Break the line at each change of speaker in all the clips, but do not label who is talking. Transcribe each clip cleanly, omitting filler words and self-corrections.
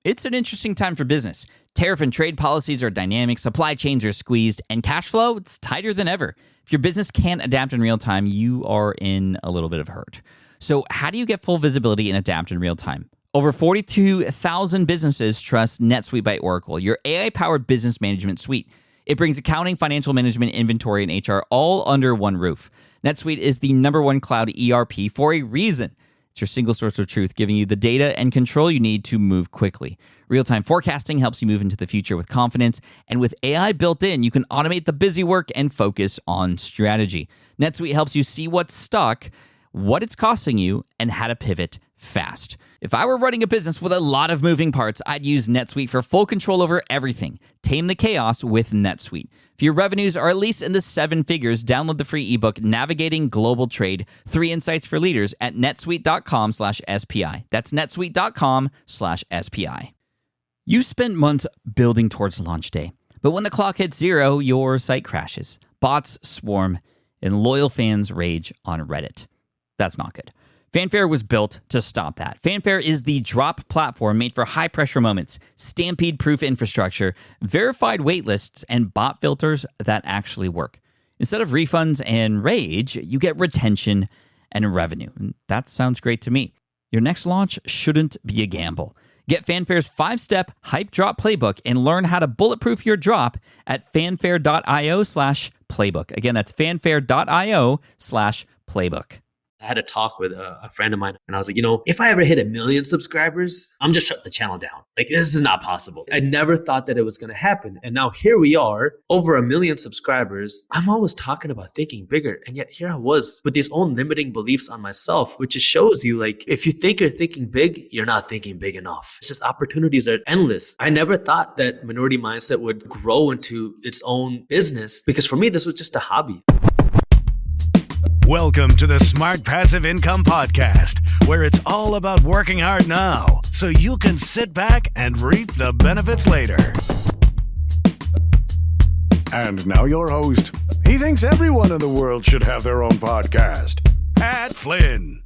It's an interesting time for business. Tariff and trade policies are dynamic, supply chains are squeezed, and cash flow, it's tighter than ever. If your business can't adapt in real time, you are in a little bit of hurt. So how do you get full visibility and adapt in real time? Over 42,000 businesses trust NetSuite by Oracle, your AI-powered business management suite. It brings accounting, financial management, inventory, and HR all under one roof. NetSuite is the #1 cloud ERP for a reason. It's your single source of truth, giving you the data and control you need to move quickly. Real-time forecasting helps you move into the future with confidence, and with AI built in, you can automate the busy work and focus on strategy. NetSuite helps you see what's stuck, what it's costing you, and how to pivot fast. If I were running a business with a lot of moving parts, I'd use NetSuite for full control over everything. Tame the chaos with NetSuite. If your revenues are at least in the 7 figures, download the free ebook, Navigating Global Trade, 3 Insights for Leaders at netsuite.com/SPI. That's netsuite.com/SPI. You spent months building towards launch day, but when the clock hits 0, your site crashes. Bots swarm, and loyal fans rage on Reddit. That's not good. Fanfare was built to stop that. Fanfare is the drop platform made for high-pressure moments, stampede-proof infrastructure, verified waitlists, and bot filters that actually work. Instead of refunds and rage, you get retention and revenue. And that sounds great to me. Your next launch shouldn't be a gamble. Get Fanfare's 5-step hype drop playbook and learn how to bulletproof your drop at fanfare.io/playbook. Again, that's fanfare.io/playbook.
I had a talk with a friend of mine, and I was like, if I ever hit 1 million subscribers, I'm just shut the channel down. Like, this is not possible. I never thought that it was going to happen. And now here we are, over 1 million subscribers. I'm always talking about thinking bigger. And yet here I was with these own limiting beliefs on myself, which just shows you, like, if you think you're thinking big, you're not thinking big enough. It's just opportunities are endless. I never thought that Minority Mindset would grow into its own business, because for me, this was just a hobby.
Welcome to the Smart Passive Income Podcast, where it's all about working hard now so you can sit back and reap the benefits later. And now your host. He thinks everyone in the world should have their own podcast, Pat Flynn.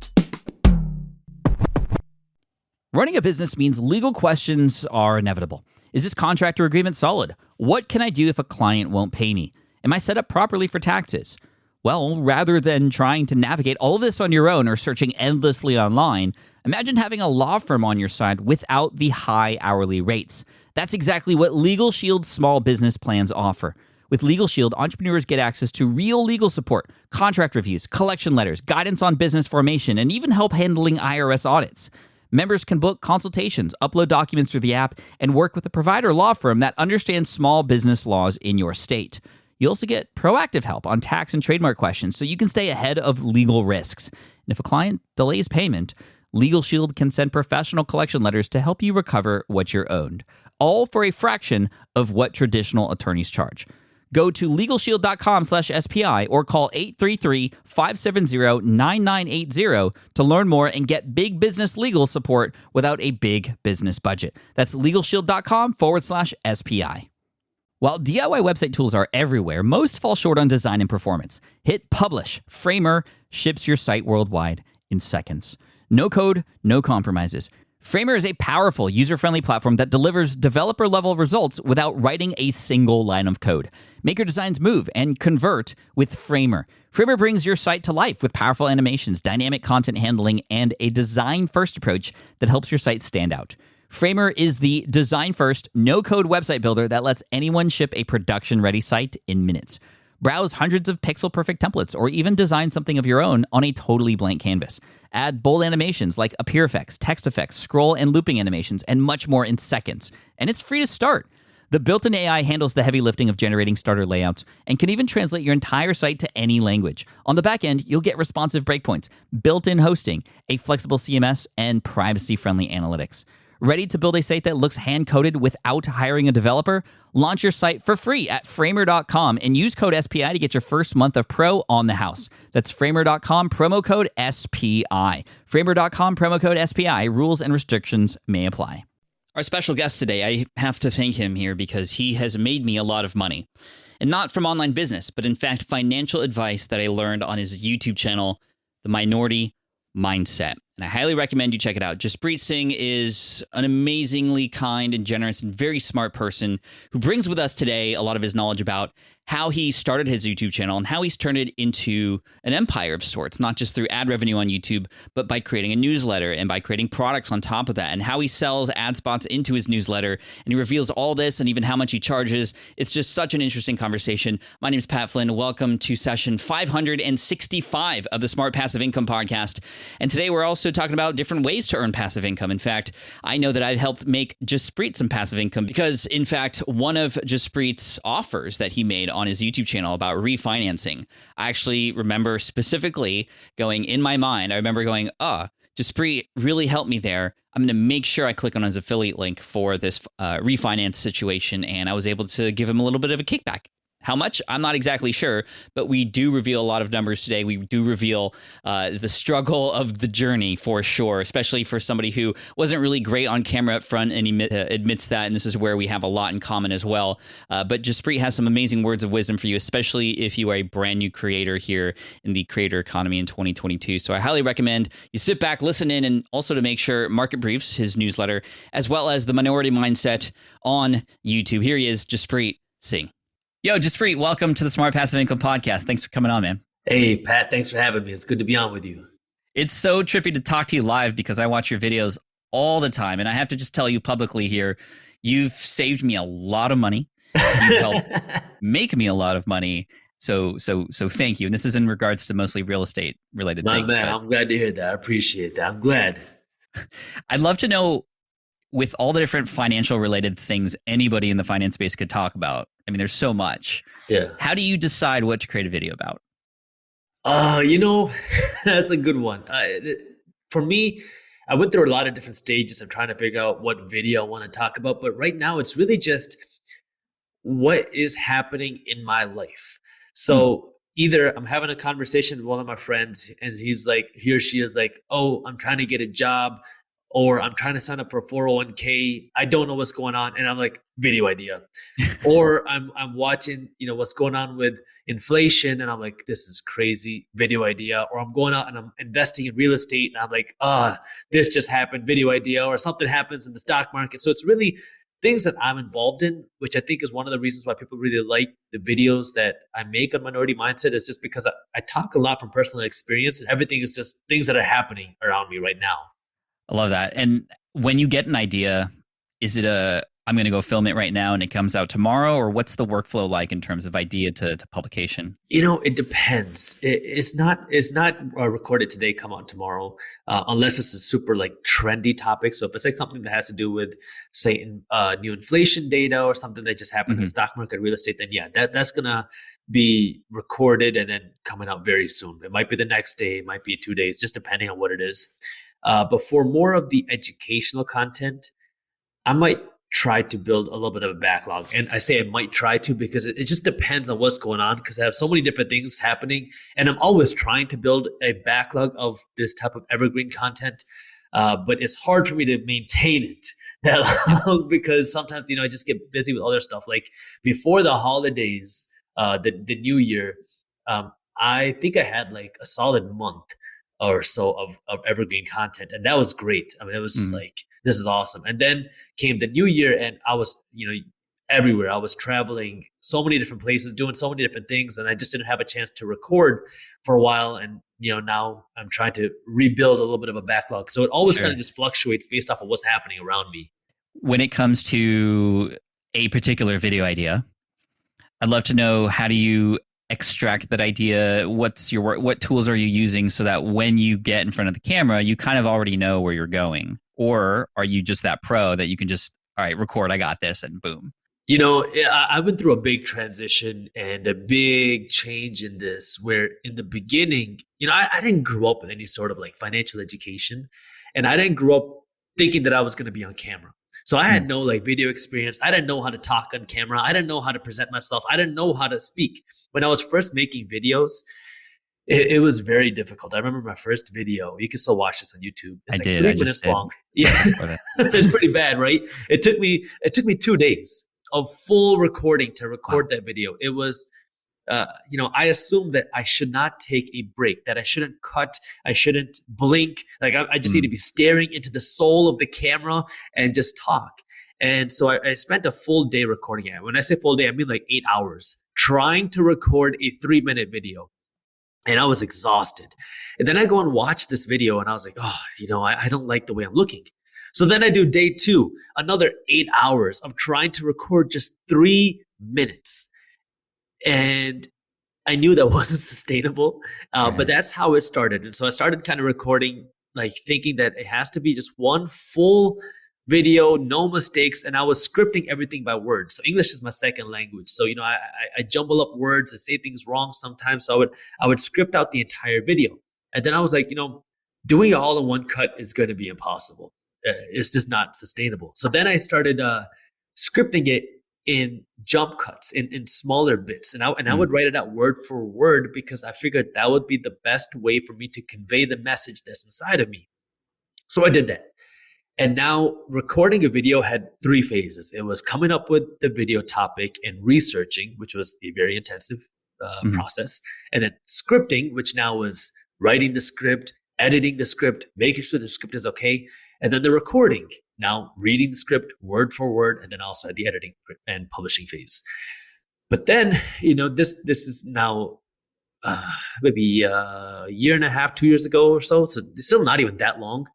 Running a business means legal questions are inevitable. Is this contract or agreement solid? What can I do if a client won't pay me? Am I set up properly for taxes? Well, rather than trying to navigate all of this on your own or searching endlessly online, imagine having a law firm on your side without the high hourly rates. That's exactly what Legal Shield's small business plans offer. With Legal Shield, entrepreneurs get access to real legal support, contract reviews, collection letters, guidance on business formation, and even help handling IRS audits. Members can book consultations, upload documents through the app, and work with a provider law firm that understands small business laws in your state. You also get proactive help on tax and trademark questions so you can stay ahead of legal risks. And if a client delays payment, Legal Shield can send professional collection letters to help you recover what you're owed, all for a fraction of what traditional attorneys charge. Go to LegalShield.com/SPI or call 833-570-9980 to learn more and get big business legal support without a big business budget. That's LegalShield.com/SPI. While DIY website tools are everywhere, most fall short on design and performance. Hit publish. Framer ships your site worldwide in seconds. No code, no compromises. Framer is a powerful, user-friendly platform that delivers developer-level results without writing a single line of code. Make your designs move and convert with Framer. Framer brings your site to life with powerful animations, dynamic content handling, and a design-first approach that helps your site stand out. Framer is the design-first, no-code website builder that lets anyone ship a production-ready site in minutes. Browse hundreds of pixel-perfect templates or even design something of your own on a totally blank canvas. Add bold animations like appear effects, text effects, scroll and looping animations, and much more in seconds. And it's free to start. The built-in AI handles the heavy lifting of generating starter layouts and can even translate your entire site to any language. On the back end, you'll get responsive breakpoints, built-in hosting, a flexible CMS, and privacy-friendly analytics. Ready to build a site that looks hand-coded without hiring a developer? Launch your site for free at framer.com and use code SPI to get your first month of pro on the house. That's framer.com, promo code SPI. Framer.com, promo code SPI. Rules and restrictions may apply. Our special guest today, I have to thank him here because he has made me a lot of money. And not from online business, but in fact, financial advice that I learned on his YouTube channel, The Minority Mindset. and I highly recommend you check it out. Jaspreet Singh is an amazingly kind and generous and very smart person who brings with us today a lot of his knowledge about how he started his YouTube channel and how he's turned it into an empire of sorts, not just through ad revenue on YouTube, but by creating a newsletter and by creating products on top of that, and how he sells ad spots into his newsletter. And he reveals all this and even how much he charges. It's just such an interesting conversation. My name is Pat Flynn. Welcome to session 565 of the Smart Passive Income Podcast. And today we're also talking about different ways to earn passive income. In fact, I know that I've helped make Jaspreet some passive income because, in fact, one of Jaspreet's offers that he made on his YouTube channel about refinancing, I actually remember specifically going in my mind, I remember going, Jaspreet really helped me there. I'm going to make sure I click on his affiliate link for this refinance situation. And I was able to give him a little bit of a kickback. How much? I'm not exactly sure, but we do reveal a lot of numbers today. We do reveal the struggle of the journey for sure, especially for somebody who wasn't really great on camera up front and he admits that. And this is where we have a lot in common as well. But Jaspreet has some amazing words of wisdom for you, especially if you are a brand new creator here in the creator economy in 2022. So I highly recommend you sit back, listen in, and also to make sure Market Briefs, his newsletter, as well as the Minority Mindset on YouTube. Here he is, Jaspreet Singh. Yo, Jaspreet, welcome to the Smart Passive Income Podcast. Thanks for coming on, man.
Hey, Pat, thanks for having me. It's good to be on with you.
It's so trippy to talk to you live because I watch your videos all the time. And I have to just tell you publicly here, you've saved me a lot of money. You've helped make me a lot of money. So thank you. And this is in regards to mostly real estate related things.
Man, I'm glad to hear that. I appreciate that. I'm glad.
I'd love to know, with all the different financial related things anybody in the finance space could talk about, I mean, there's so much.
Yeah.
How do you decide what to create a video about?
That's a good one. For me, I went through a lot of different stages of trying to figure out what video I want to talk about. But right now, it's really just what is happening in my life. So either I'm having a conversation with one of my friends and he or she is like, oh, I'm trying to get a job, or I'm trying to sign up for a 401k. I don't know what's going on. And I'm like, video idea. Or I'm watching, what's going on with inflation. And I'm like, this is crazy, video idea. Or I'm going out and I'm investing in real estate. And I'm like, this just happened, video idea. Or something happens in the stock market. So it's really things that I'm involved in, which I think is one of the reasons why people really like the videos that I make on Minority Mindset, is just because I talk a lot from personal experience, and everything is just things that are happening around me right now.
I love that. And when you get an idea, is it I'm going to go film it right now and it comes out tomorrow? Or what's the workflow like in terms of idea to publication?
It depends. It's not recorded today, come out tomorrow, unless it's a super trendy topic. So if it's something that has to do with, say, new inflation data or something that just happened in the stock market, real estate, then yeah, that's going to be recorded and then coming out very soon. It might be the next day, it might be 2 days, just depending on what it is. But for more of the educational content, I might try to build a little bit of a backlog. And I say I might try to because it just depends on what's going on, because I have so many different things happening. And I'm always trying to build a backlog of this type of evergreen content. But it's hard for me to maintain it that long because sometimes, I just get busy with other stuff. Like before the holidays, the new year, I think I had a solid month or so of evergreen content. And that was great. I mean, it was just this is awesome. And then came the new year and I was, everywhere. I was traveling so many different places, doing so many different things. And I just didn't have a chance to record for a while. And, now I'm trying to rebuild a little bit of a backlog. So it always kind of just fluctuates based off of what's happening around me.
When it comes to a particular video idea, I'd love to know, how do you extract that idea? What tools are you using so that when you get in front of the camera, you kind of already know where you're going? Or are you just that pro that you can just, all right, record, I got this, and boom?
I went through a big transition and a big change in this, where in the beginning, I didn't grow up with any sort of financial education, and I didn't grow up thinking that I was going to be on camera. So I had no video experience. I didn't know how to talk on camera. I didn't know how to present myself. I didn't know how to speak. When I was first making videos, it was very difficult. I remember my first video. You can still watch this on YouTube. It's 3 minutes long. Yeah, it's pretty bad, right? It took me 2 days of full recording to record that video. It was I assumed that I should not take a break, that I shouldn't cut, I shouldn't blink. Like I just need to be staring into the soul of the camera and just talk. And so I spent a full day recording it. When I say full day, I mean like 8 hours trying to record a 3-minute video. And I was exhausted. And then I go and watch this video and I was like, I don't like the way I'm looking. So then I do day 2, another 8 hours of trying to record just 3 minutes. And I knew that wasn't sustainable, but that's how it started. And so I started kind of recording, like thinking that it has to be just one full video, no mistakes. And I was scripting everything by words. So English is my second language. So, I jumble up words and say things wrong sometimes. So I would script out the entire video. And then I was like, doing it all in one cut is going to be impossible. It's just not sustainable. So then I started scripting it in jump cuts, in smaller bits. And I would write it out word for word because I figured that would be the best way for me to convey the message that's inside of me. So I did that. And now recording a video had 3 phases. It was coming up with the video topic and researching, which was a very intensive process. And then scripting, which now was writing the script, editing the script, making sure the script is okay. And then the recording, now reading the script word for word, and then also at the editing and publishing phase. But then, this is now maybe a year and a half, 2 years ago or so. So it's still not even that long.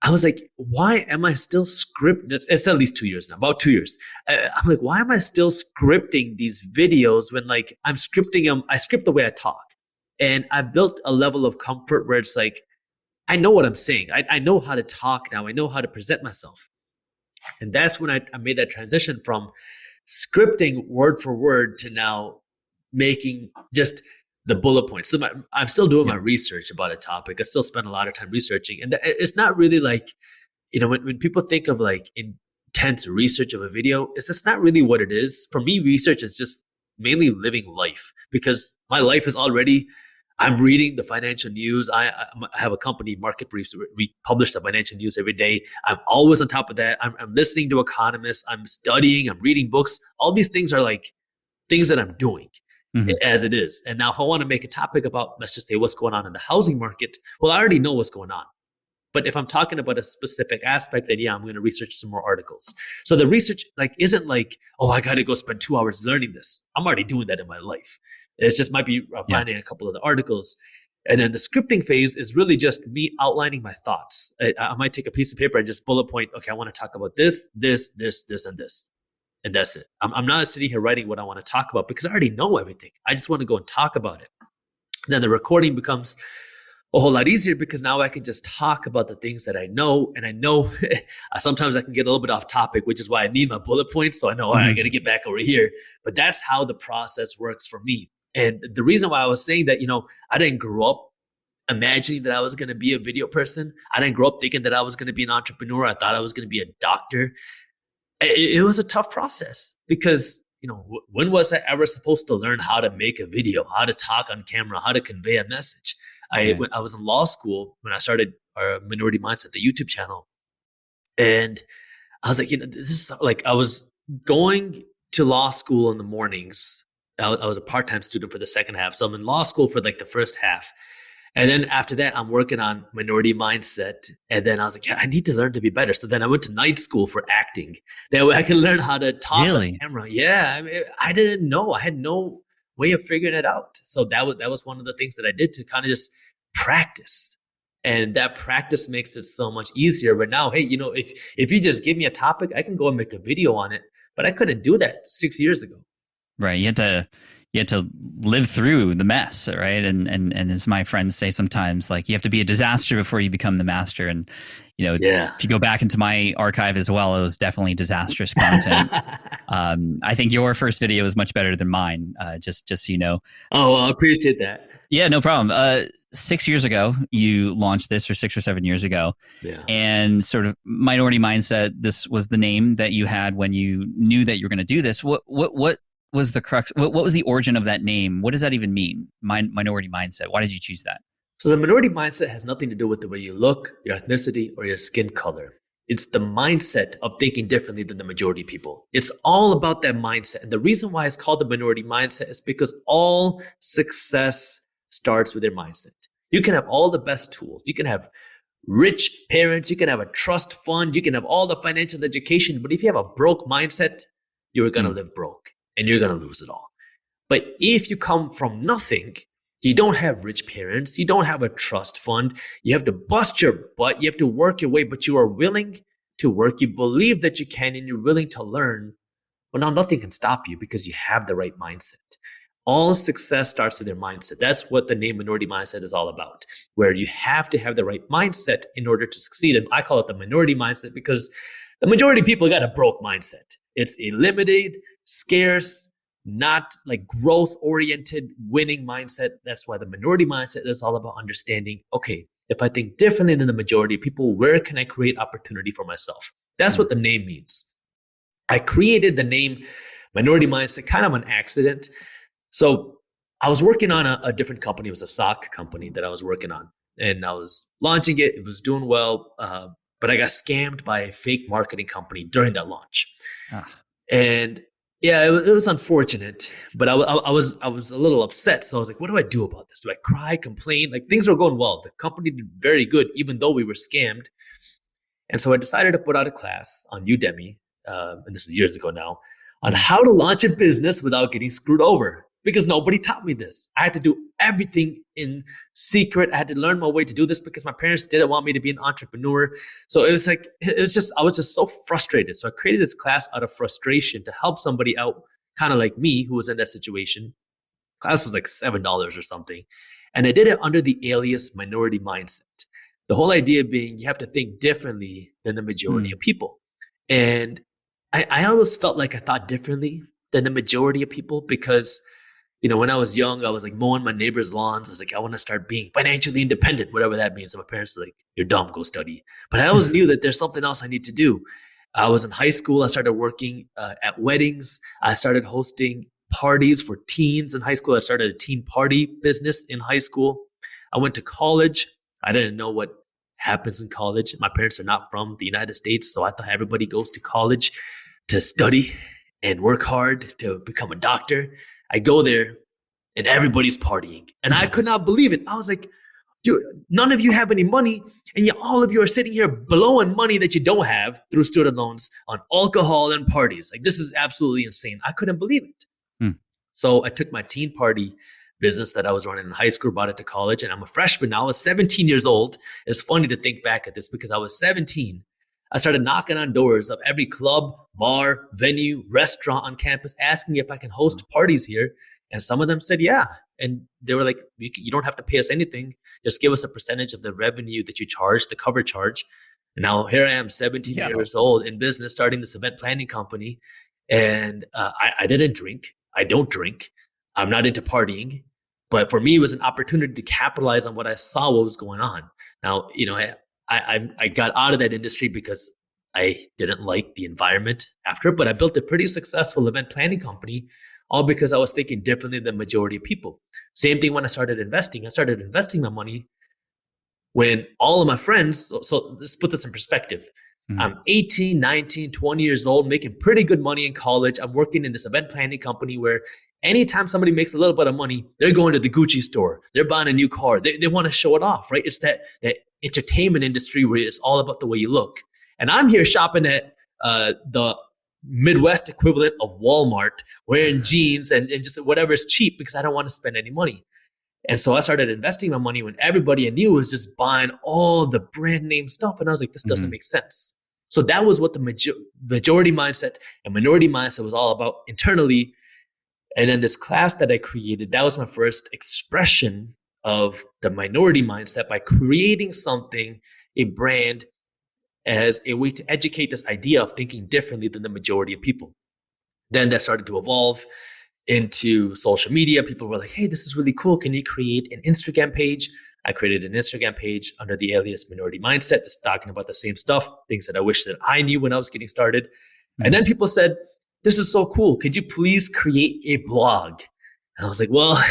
I was like, why am I still scripting? It's at least 2 years now, about 2 years. I'm like, why am I still scripting these videos when like I'm scripting them? I script the way I talk. And I built a level of comfort where it's like, I know what I'm saying. I know how to talk now. I know how to present myself. And that's when I made that transition from scripting word for word to now making just the bullet points. So I'm still doing my research about a topic. I still spend a lot of time researching. And it's not really like, when people think of like intense research of a video, that's not really what it is. For me, research is just mainly living life because my life is already, I'm reading the financial news. I have a company, Market Briefs. We publish the financial news every day. I'm always on top of that. I'm listening to economists. I'm studying. I'm reading books. All these things are like things that I'm doing as it is. And now if I want to make a topic about, let's just say what's going on in the housing market, well, I already know what's going on. But if I'm talking about a specific aspect, then I'm going to research some more articles. So the research isn't like, I got to go spend 2 hours learning this. I'm already doing that in my life. It's just might be finding a couple of the articles. And then the scripting phase is really just me outlining my thoughts. I might take a piece of paper and just bullet point, okay, I want to talk about this, this, this, this, and this. And that's it. I'm not sitting here writing what I want to talk about because I already know everything. I just want to go and talk about it. And then the recording becomes a whole lot easier because now I can just talk about the things that I know. And I know sometimes I can get a little bit off topic, which is why I need my bullet points. So I know I got to get back over here. But that's how the process works for me. And the reason why I was saying that, I didn't grow up imagining that I was going to be a video person. I didn't grow up thinking that I was going to be an entrepreneur. I thought I was going to be a doctor. It was a tough process because, when was I ever supposed to learn how to make a video, how to talk on camera, how to convey a message? When I was in law school, when I started our Minority Mindset, the YouTube channel, and I was like, this is like, I was going to law school in the mornings. I was a part-time student for the second half. So I'm in law school for like the first half. And then after that, I'm working on Minority Mindset. And then I was like, I need to learn to be better. So then I went to night school for acting. That way I can learn how to talk on camera. Yeah, I didn't know. I had no way of figuring it out. So that was one of the things that I did to kind of just practice. And that practice makes it so much easier. But now, hey, if you just give me a topic, I can go and make a video on it. But I couldn't do that 6 years ago.
Right. You had to live through the mess, right? And as my friends say sometimes, like you have to be a disaster before you become the master. And if you go back into my archive as well, it was definitely disastrous content. I think your first video was much better than mine. Just so you know.
Oh, I appreciate that.
Yeah, no problem. 6 years ago, you launched this, or 6 or 7 years ago. Yeah. And sort of Minority Mindset. This was the name that you had when you knew that you were going to do this. What was the crux? What was the origin of that name? What does that even mean? Minority Mindset. Why did you choose that?
So the Minority Mindset has nothing to do with the way you look, your ethnicity, or your skin color. It's the mindset of thinking differently than the majority of people. It's all about that mindset. And the reason why it's called the minority mindset is because all success starts with your mindset. You can have all the best tools. You can have rich parents. You can have a trust fund. You can have all the financial education. But if you have a broke mindset, you're going to live broke and you're going to lose it all. But if you come from nothing, you don't have rich parents, you don't have a trust fund, you have to bust your butt, you have to work your way, but you are willing to work, you believe that you can, and you're willing to learn. Well, now nothing can stop you because you have the right mindset. All success starts with your mindset. That's what the name minority mindset is all about, where you have to have the right mindset in order to succeed. And I call it the minority mindset because the majority of people got a broke mindset. It's a limited, scarce, not like growth oriented winning mindset. That's why the minority mindset is all about understanding, okay, if I think differently than the majority of people, where can I create opportunity for myself? That's what the name means. I created the name minority mindset kind of an accident. So I was working on a different company. It was a sock company that I was working on, and I was launching it. It was doing well, but I got scammed by a fake marketing company during that launch. And yeah, it was unfortunate, but I was a little upset. So I was like, what do I do about this? Do I cry, complain? Like things were going well. The company did very good, even though we were scammed. And so I decided to put out a class on Udemy, and this is years ago now, on how to launch a business without getting screwed over. Because nobody taught me this. I had to do everything in secret. I had to learn my way to do this because my parents didn't want me to be an entrepreneur. So I was just so frustrated. So I created this class out of frustration to help somebody out, kind of like me, who was in that situation. Class was like $7 or something. And I did it under the alias minority mindset. The whole idea being you have to think differently than the majority of people. And I always felt like I thought differently than the majority of people because when I was young, I was like mowing my neighbor's lawns. I was like, I want to start being financially independent, whatever that means. And my parents were like, you're dumb, go study. But I always knew that there's something else I need to do. I was in high school. I started working at weddings. I started hosting parties for teens in high school. I started a teen party business in high school. I went to college. I didn't know what happens in college. My parents are not from the United States, so I thought everybody goes to college to study and work hard to become a doctor. I go there and everybody's partying. And I could not believe it. I was like, none of you have any money. And yet all of you are sitting here blowing money that you don't have through student loans on alcohol and parties. Like, this is absolutely insane. I couldn't believe it. So I took my teen party business that I was running in high school, brought it to college. And I'm a freshman now. I was 17 years old. It's funny to think back at this because I was 17. I started knocking on doors of every club, bar, venue, restaurant on campus, asking if I can host parties here. And some of them said, yeah. And they were like, you don't have to pay us anything. Just give us a percentage of the revenue that you charge, the cover charge. And now here I am, 17 years old in business, starting this event planning company. And I didn't drink. I don't drink. I'm not into partying. But for me, it was an opportunity to capitalize on what I saw, what was going on. Now, I got out of that industry because I didn't like the environment after, but I built a pretty successful event planning company, all because I was thinking differently than the majority of people. Same thing when I started investing. I started investing my money when all of my friends, so let's put this in perspective. I'm 18, 19, 20 years old, making pretty good money in college. I'm working in this event planning company where anytime somebody makes a little bit of money, they're going to the Gucci store. They're buying a new car. They want to show it off, right? It's that entertainment industry where it's all about the way you look. And I'm here shopping at the Midwest equivalent of Walmart, wearing jeans and just whatever is cheap because I don't want to spend any money. And so I started investing my money when everybody I knew was just buying all the brand name stuff. And I was like, this doesn't make sense. So that was what the majority mindset and minority mindset was all about internally. And then this class that I created, that was my first expression of the minority mindset by creating something, a brand, as a way to educate this idea of thinking differently than the majority of people. Then that started to evolve into social media. People were like, hey, this is really cool. Can you create an Instagram page? I created an Instagram page under the alias Minority Mindset, just talking about the same stuff, things that I wish that I knew when I was getting started. And then people said, this is so cool. Could you please create a blog? And I was like, well,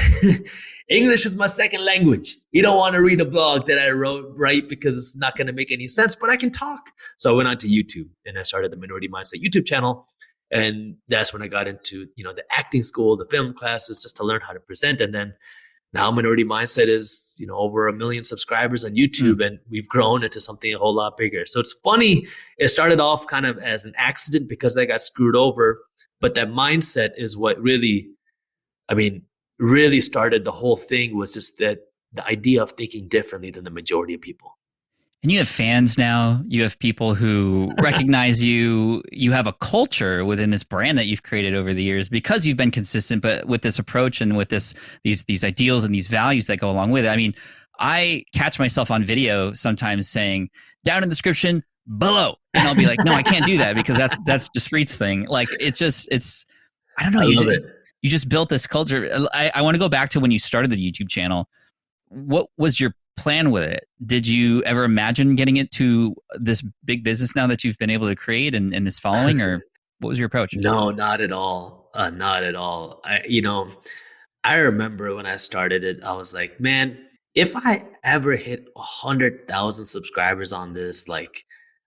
English is my second language. You don't want to read a blog that I write because it's not going to make any sense, but I can talk. So I went on to YouTube and I started the Minority Mindset YouTube channel. And that's when I got into, the acting school, the film classes, just to learn how to present. And then now Minority Mindset is, over 1 million subscribers on YouTube, and we've grown into something a whole lot bigger. So it's funny. It started off kind of as an accident because I got screwed over, but that mindset is what really started the whole thing. Was just that the idea of thinking differently than the majority of people.
And you have fans now. You have people who recognize you. You have a culture within this brand that you've created over the years because you've been consistent, but with this approach and with these ideals and these values that go along with it. I mean, I catch myself on video sometimes saying down in the description below, and I'll be like, no, I can't do that because that's Jaspreet's thing. Like I don't know. You just built this culture. I want to go back to when you started the YouTube channel. What was your plan with it? Did you ever imagine getting it to this big business now that you've been able to create and this following, or what was your approach?
No, not at all. Not at all. I remember when I started it, I was like, man, if I ever hit 100,000 subscribers on this, like,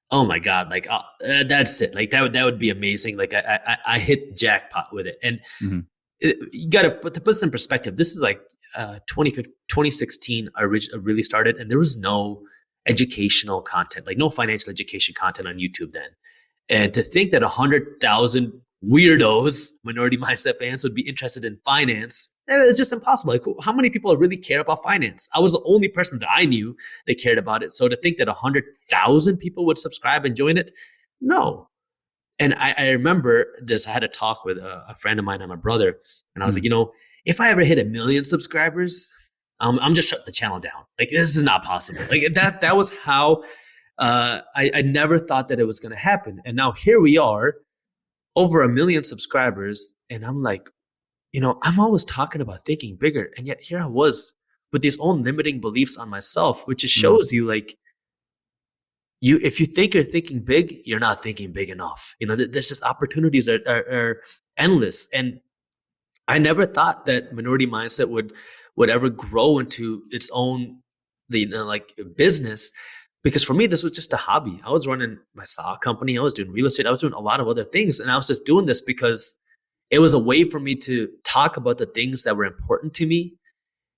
oh my God, like that's it. Like that would be amazing. Like I hit jackpot with it. And you got to put this in perspective. This is like 2016 I really started, and there was no educational content, like no financial education content on YouTube then. And to think that 100,000 weirdos, Minority Mindset fans, would be interested in finance, it's just impossible. Like, how many people really care about finance? I was the only person that I knew that cared about it. So to think that 100,000 people would subscribe and join it, no. And I remember this. I had a talk with a friend of mine and my brother, and I was like, if I ever hit 1 million subscribers, I'm just shutting the channel down. Like, this is not possible. Like that was how I never thought that it was going to happen. And now here we are, over 1 million subscribers, and I'm like, I'm always talking about thinking bigger, and yet here I was with these own limiting beliefs on myself, which just shows you, like, if you think you're thinking big, you're not thinking big enough. There's just opportunities are endless. And I never thought that Minority Mindset would ever grow into its own, like, business. Because for me, this was just a hobby. I was running my stock company. I was doing real estate. I was doing a lot of other things. And I was just doing this because it was a way for me to talk about the things that were important to me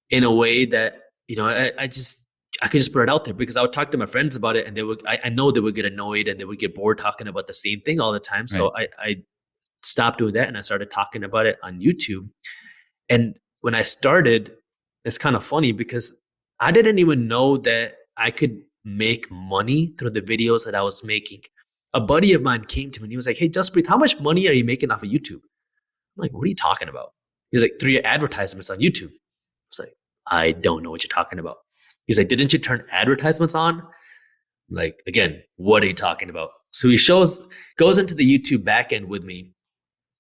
in a way that, I could just put it out there, because I would talk to my friends about it, and I know they would get annoyed and they would get bored talking about the same thing all the time. So I stopped doing that, and I started talking about it on YouTube. And when I started, it's kind of funny because I didn't even know that I could make money through the videos that I was making. A buddy of mine came to me and he was like, "Hey, Jaspreet, how much money are you making off of YouTube?" I'm like, "What are you talking about?" He's like, "Through your advertisements on YouTube." I was like, "I don't know what you're talking about." He's like, "Didn't you turn advertisements on?" I'm like, again, what are you talking about? So he goes into the YouTube backend with me,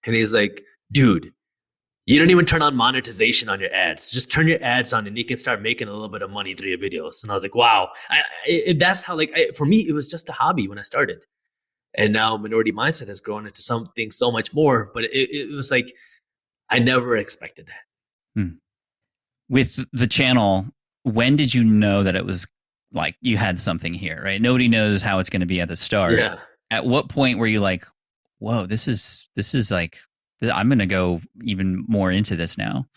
and he's like, "Dude, you don't even turn on monetization on your ads. Just turn your ads on and you can start making a little bit of money through your videos." And I was like, wow. That's how, for me, it was just a hobby when I started. And now Minority Mindset has grown into something so much more. But it was like, I never expected that.
With the channel, when did you know that it was like you had something here, right? Nobody knows how it's going to be at the start.
Yeah.
At what point were you like, whoa, this is like, I'm going to go even more into this now?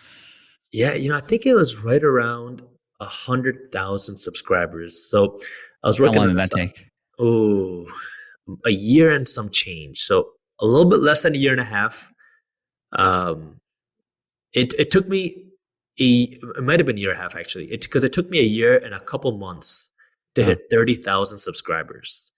Yeah, I think it was right around 100,000 subscribers. So I was working.
How long did that take?
Oh, a year and some change. So a little bit less than a year and a half. It took me it might have been a year and a half, actually. Because it took me a year and a couple months to hit 30,000 subscribers.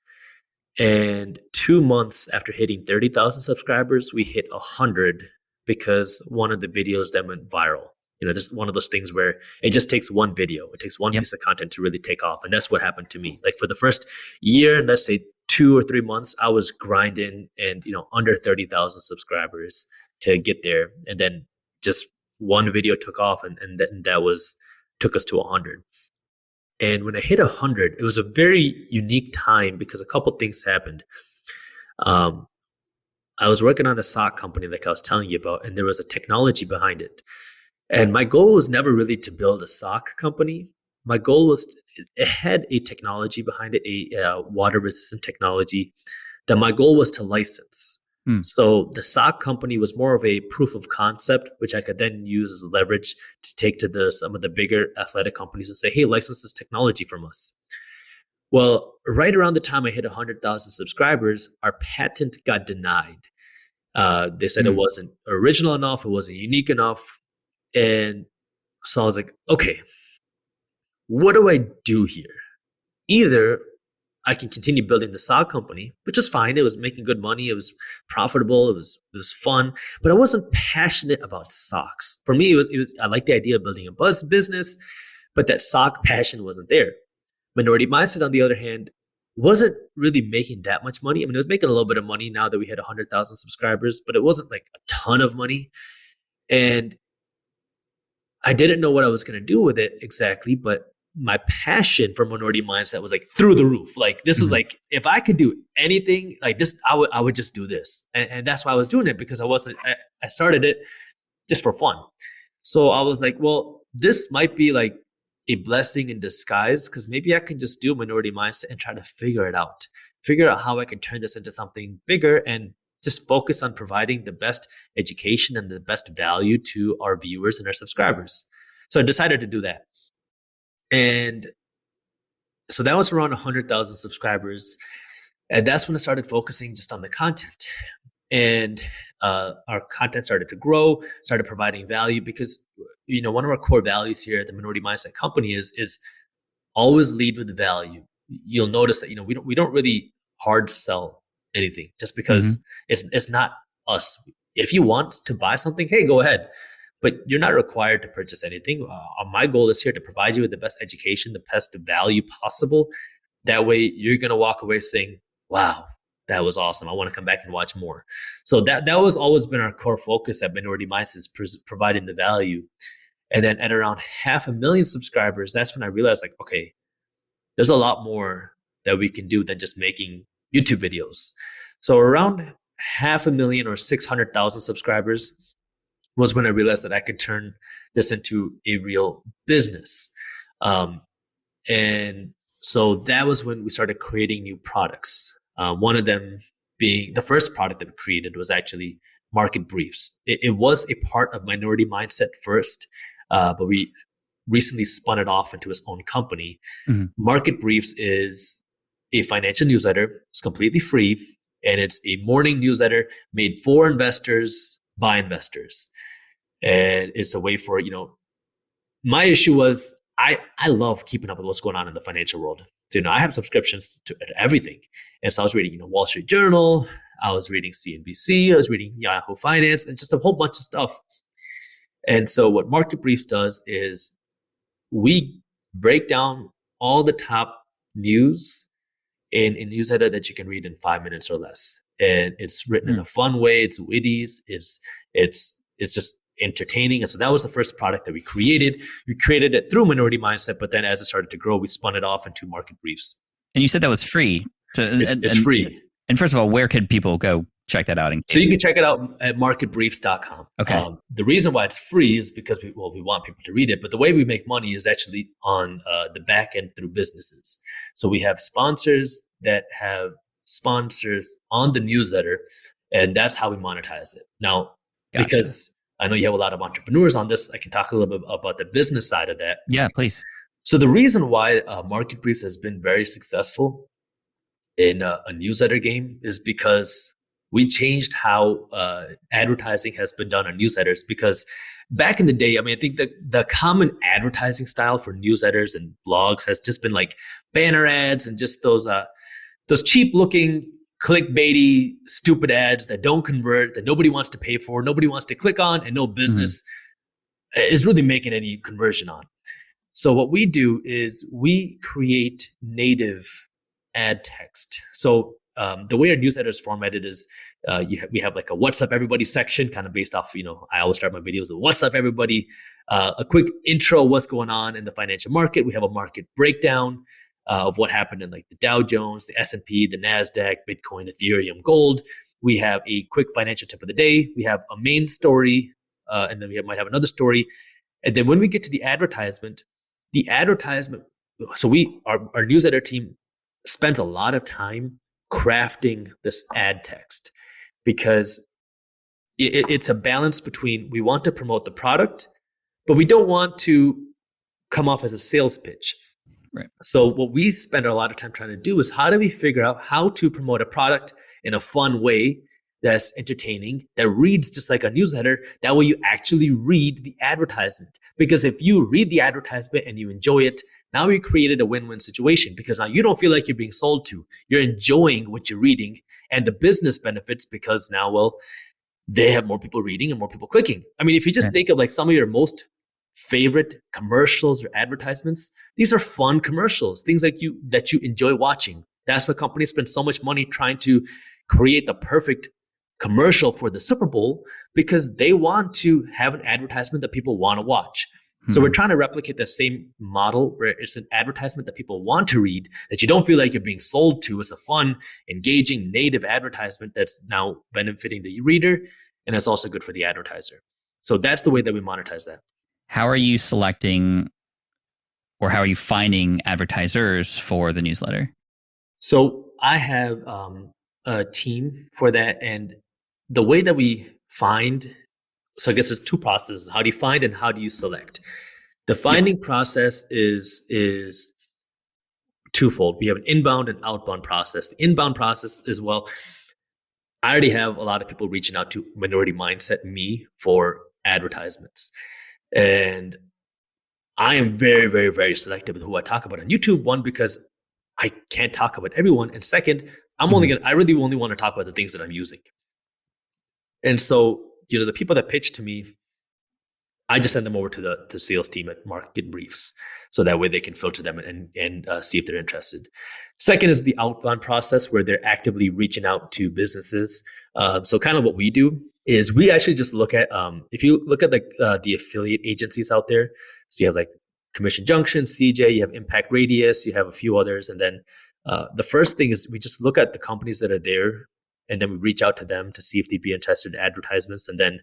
And 2 months after hitting 30,000 subscribers, we hit 100 because one of the videos that went viral. This is one of those things where it just takes one video. It takes one piece of content to really take off. And that's what happened to me. Like, for the first year, and let's say 2 or 3 months, I was grinding and, under 30,000 subscribers to get there. And then just one video took off, and then took us to 100. And when I hit 100, it was a very unique time because a couple things happened. I was working on the sock company like I was telling you about, and there was a technology behind it. And my goal was never really to build a sock company. My goal was, it had a technology behind it, a water resistant technology that my goal was to license.
Hmm.
So the sock company was more of a proof of concept, which I could then use as leverage to take to some of the bigger athletic companies and say, hey, license this technology from us. Well, right around the time I hit 100,000 subscribers, our patent got denied. They said it wasn't original enough, it wasn't unique enough. And so I was like, okay, what do I do here? Either I can continue building the sock company, which was fine. It was making good money. It was profitable. It was fun, but I wasn't passionate about socks. For me, it was I liked the idea of building a buzz business, but that sock passion wasn't there. Minority Mindset, on the other hand, wasn't really making that much money. I mean, it was making a little bit of money now that we had 100,000 subscribers, but it wasn't like a ton of money. And I didn't know what I was going to do with it exactly, but my passion for Minority Mindset was like through the roof. Like this is like, if I could do anything like this, I would just do this. And that's why I was doing it, because I started it just for fun. So I was like, well, this might be like a blessing in disguise, because maybe I can just do Minority Mindset and try to figure out how I can turn this into something bigger and just focus on providing the best education and the best value to our viewers and our subscribers. So I decided to do that. And so that was around 100,000 subscribers. And that's when I started focusing just on the content. And our content started to grow, started providing value, because, you know, one of our core values here at the Minority Mindset Company is always lead with value. You'll notice that, you know, we don't really hard sell anything just because it's not us. If you want to buy something, hey, go ahead. But you're not required to purchase anything. My goal is here to provide you with the best education, the best value possible. That way you're going to walk away saying, wow, that was awesome. I want to come back and watch more. So that was always been our core focus at Minority Mindset, is providing the value. And then at around 500,000 subscribers, that's when I realized, like, okay, there's a lot more that we can do than just making YouTube videos. So around 500,000 or 600,000 subscribers was when I realized that I could turn this into a real business. And so that was when we started creating new products. One of them being, the first product that we created was actually Market Briefs. It was a part of Minority Mindset first, but we recently spun it off into its own company. Market Briefs is a financial newsletter. It's completely free, and it's a morning newsletter made for investors by investors. And it's a way for, you know, my issue was I love keeping up with what's going on in the financial world. So, you know, I have subscriptions to everything. And so I was reading, you know, Wall Street Journal, I was reading CNBC, I was reading Yahoo Finance, and just a whole bunch of stuff. And so what Market Briefs does is we break down all the top news in a newsletter that you can read in 5 minutes or less. And it's written in a fun way. It's witty. It's just entertaining. And so that was the first product that we created. We created it through Minority Mindset, but then as it started to grow, we spun it off into Market Briefs.
And you said that was free.
It's free.
And first of all, where could people go check that out?
So you can check it out at marketbriefs.com.
Okay.
The reason why it's free is because we want people to read it. But the way we make money is actually on the back end through businesses. So we have sponsors that have sponsors on the newsletter, and that's how we monetize it. Now, because I know you have a lot of entrepreneurs on this, I can talk a little bit about the business side of that.
Yeah, please.
So the reason why Market Briefs has been very successful in a newsletter game is because we changed how advertising has been done on newsletters. Because back in the day, I mean, I think the common advertising style for newsletters and blogs has just been like banner ads and just those cheap looking, clickbaity, stupid ads that don't convert, that nobody wants to pay for, nobody wants to click on, and no business is really making any conversion on. So what we do is we create native ad text. So the way our newsletter is formatted is we have like a what's up everybody section, kind of based off, you know, I always start my videos with what's up everybody, a quick intro, what's going on in the financial market. We have a market breakdown of what happened in like the Dow Jones, the S&P, the NASDAQ, Bitcoin, Ethereum, gold. We have a quick financial tip of the day. We have a main story, and then we might have another story. And then when we get to the advertisement, so our newsletter team spends a lot of time crafting this ad text because it's a balance between we want to promote the product, but we don't want to come off as a sales pitch.
Right.
So what we spend a lot of time trying to do is how do we figure out how to promote a product in a fun way that's entertaining, that reads just like a newsletter. That way you actually read the advertisement. Because if you read the advertisement and you enjoy it, now we created a win-win situation because now you don't feel like you're being sold to. You're enjoying what you're reading and the business benefits because now, well, they have more people reading and more people clicking. I mean, if you just think of like some of your most favorite commercials or advertisements, these are fun commercials, things like that you enjoy watching. That's why companies spend so much money trying to create the perfect commercial for the Super Bowl because they want to have an advertisement that people want to watch. So we're trying to replicate the same model where it's an advertisement that people want to read, that you don't feel like you're being sold to. It's a fun, engaging, native advertisement that's now benefiting the reader, and it's also good for the advertiser. So that's the way that we monetize that.
How are you selecting or how are you finding advertisers for the newsletter?
So I have a team for that. And the way that we find, so I guess there's two processes. How do you find and how do you select? The finding process is twofold. We have an inbound and outbound process. The inbound process is, well, I already have a lot of people reaching out to Minority Mindset, me, for advertisements. And I am very, very, very selective with who I talk about on YouTube. One, because I can't talk about everyone. And second, I really only want to talk about the things that I'm using. And so, the people that pitch to me, I just send them over to the sales team at Market Briefs. So that way they can filter them and see if they're interested. Second is the outbound process where they're actively reaching out to businesses. So kind of what we do is we actually just look at, if you look at the affiliate agencies out there, so you have like Commission Junction, CJ, you have Impact Radius, you have a few others. And then the first thing is we just look at the companies that are there and then we reach out to them to see if they'd be interested in advertisements. And then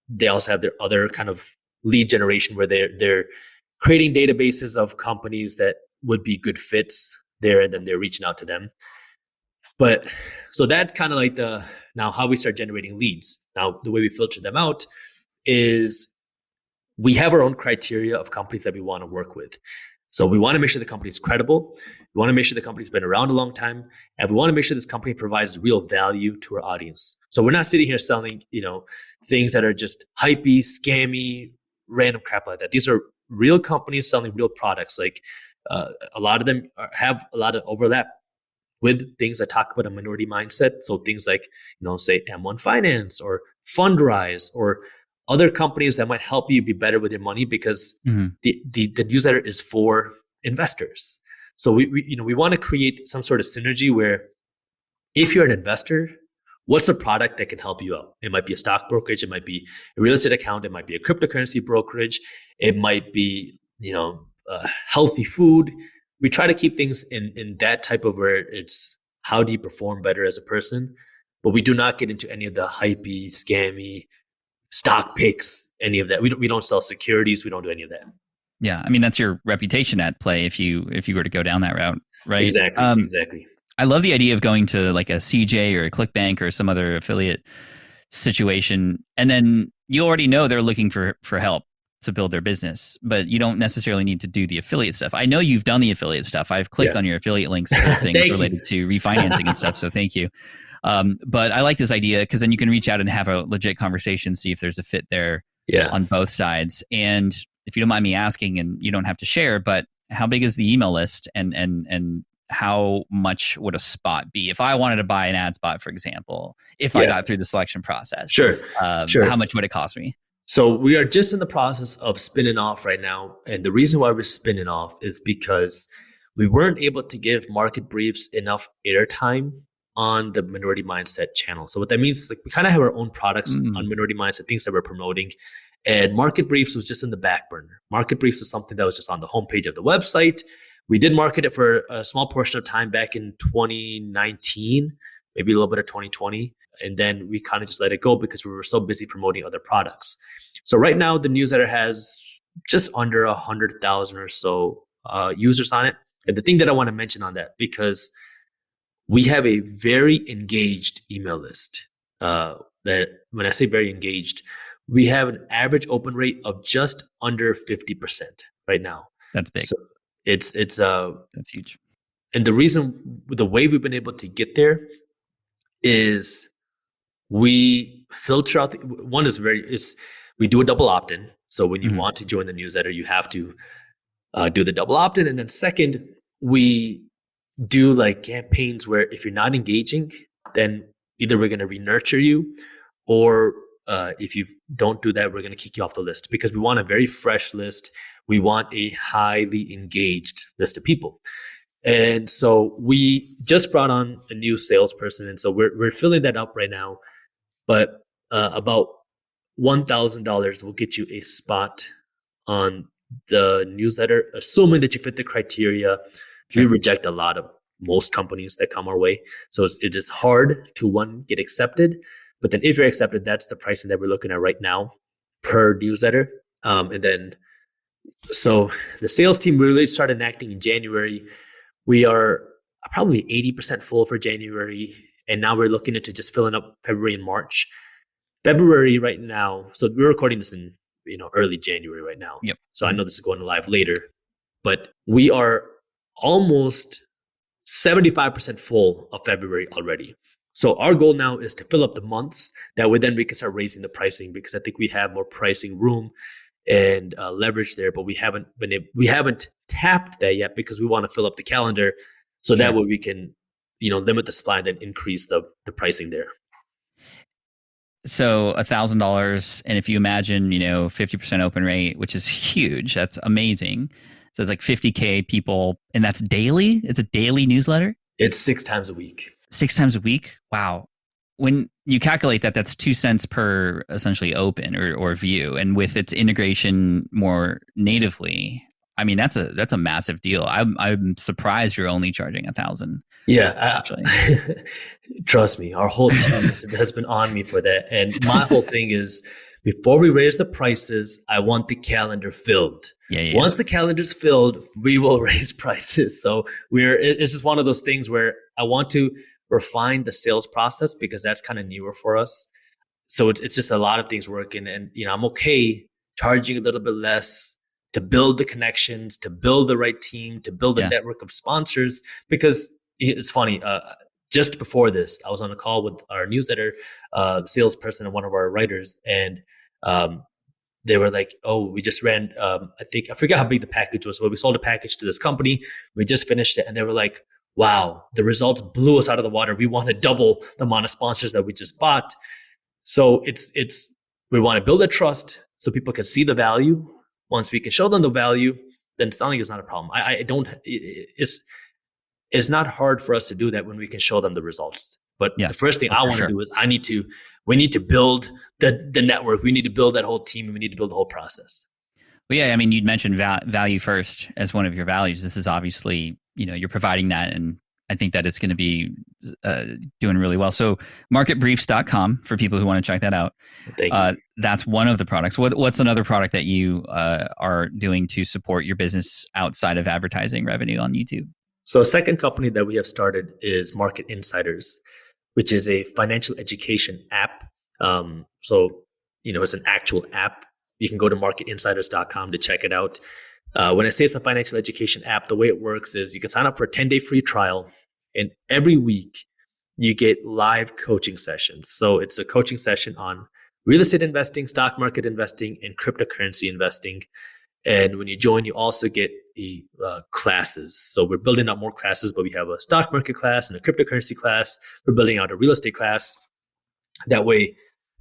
they also have their other kind of lead generation where they're creating databases of companies that would be good fits there, and then they're reaching out to them. But so that's kind of like now how we start generating leads. Now, the way we filter them out is we have our own criteria of companies that we want to work with. So we want to make sure the company is credible. We want to make sure the company's been around a long time, and we want to make sure this company provides real value to our audience. So we're not sitting here selling, things that are just hypey, scammy, random crap like that. These are real companies selling real products. Like a lot of them have a lot of overlap with things I talk about a Minority Mindset. So things like, say M1 Finance or Fundrise or other companies that might help you be better with your money because the newsletter is for investors. So we want to create some sort of synergy where if you're an investor, what's a product that can help you out? It might be a stock brokerage, it might be a real estate account, it might be a cryptocurrency brokerage, it might be healthy food. We try to keep things in that type of where it's how do you perform better as a person, but we do not get into any of the hypey, scammy stock picks, any of that. We don't sell securities. We don't do any of that.
Yeah, I mean that's your reputation at play if you were to go down that route, right?
Exactly.
I love the idea of going to like a CJ or a ClickBank or some other affiliate situation, and then you already know they're looking for help to build their business, but you don't necessarily need to do the affiliate stuff. I know you've done the affiliate stuff. I've clicked on your affiliate links for things related to refinancing and stuff, so thank you. But I like this idea because then you can reach out and have a legit conversation, see if there's a fit there on both sides. And if you don't mind me asking, and you don't have to share, but how big is the email list and how much would a spot be? If I wanted to buy an ad spot, for example, if I got through the selection process,
sure.
How much would it cost me?
So we are just in the process of spinning off right now. And the reason why we're spinning off is because we weren't able to give Market Briefs enough airtime on the Minority Mindset channel. So what that means is like we kind of have our own products on Minority Mindset, things that we're promoting. And Market Briefs was just in the back burner. Market Briefs was something that was just on the homepage of the website. We did market it for a small portion of time back in 2019, maybe a little bit of 2020. And then we kind of just let it go because we were so busy promoting other products. So right now the newsletter has just under 100,000 or so users on it. And the thing that I want to mention on that, because we have a very engaged email list. That when I say very engaged, we have an average open rate of just under 50% right now.
That's big.
So it's
that's huge.
And the way we've been able to get there is we filter out. We do a double opt-in. So when you want to join the newsletter, you have to do the double opt-in, and then second, we do like campaigns where if you're not engaging, then either we're going to re-nurture you, or if you don't do that, we're going to kick you off the list, because we want a very fresh list. We want a highly engaged list of people. And so we just brought on a new salesperson, and so we're filling that up right now. But about $1,000 will get you a spot on the newsletter, assuming that you fit the criteria. Sure. We reject most companies that come our way. So it is hard to get accepted. But then if you're accepted, that's the pricing that we're looking at right now per newsletter. And then, so the sales team really started enacting in January. We are probably 80% full for January. And now we're looking into just filling up February and March. February right now, so we're recording this in early January right now.
Yep.
So I know this is going live later, but we are almost 75% full of February already. So our goal now is to fill up the months. That way then we can start raising the pricing, because I think we have more pricing room and leverage there, but we haven't tapped that yet, because we want to fill up the calendar. So that way we can, limit the supply and then increase the pricing there.
So $1,000, and if you imagine, 50% open rate, which is huge, that's amazing. So it's like 50K people, and that's daily? It's a daily newsletter?
It's 6 times a week.
6 times a week? Wow. When you calculate that, that's 2 cents per essentially open or view. And with its integration more natively, I mean, that's a massive deal. I'm surprised you're only charging $1,000.
Yeah, actually. Trust me, our whole team has been on me for that. And my whole thing is, before we raise the prices, I want the calendar filled. Yeah. Once the calendar's filled, we will raise prices. So it's just one of those things where I want to refine the sales process, because that's kind of newer for us. So it's just a lot of things working, and I'm okay charging a little bit less to build the connections, to build the right team, to build a network of sponsors. Because it's funny, just before this, I was on a call with our newsletter salesperson and one of our writers, and they were like, "Oh, we just ran. I forgot how big the package was, but we sold a package to this company. We just finished it," and they were like, "Wow, the results blew us out of the water. We want to double the amount of sponsors that we just bought." So we want to build a trust so people can see the value. Once we can show them the value, then selling is not a problem. It's not hard for us to do that when we can show them the results. But the first thing I want to do is we need to build the network. We need to build that whole team, and we need to build the whole process.
Well, yeah, I mean, you'd mentioned value first as one of your values. This is obviously, you're providing that, and I think that it's going to be doing really well. So marketbriefs.com for people who want to check that out.
Thank you.
That's one of the products. What's another product that you are doing to support your business outside of advertising revenue on YouTube?
So a second company that we have started is Market Insiders, which is a financial education app. It's an actual app. You can go to marketinsiders.com to check it out. When I say it's a financial education app, the way it works is you can sign up for a 10-day free trial, and every week you get live coaching sessions. So it's a coaching session on real estate investing, stock market investing, and cryptocurrency investing. And when you join, you also get classes. So we're building out more classes, but we have a stock market class and a cryptocurrency class. We're building out a real estate class. That way,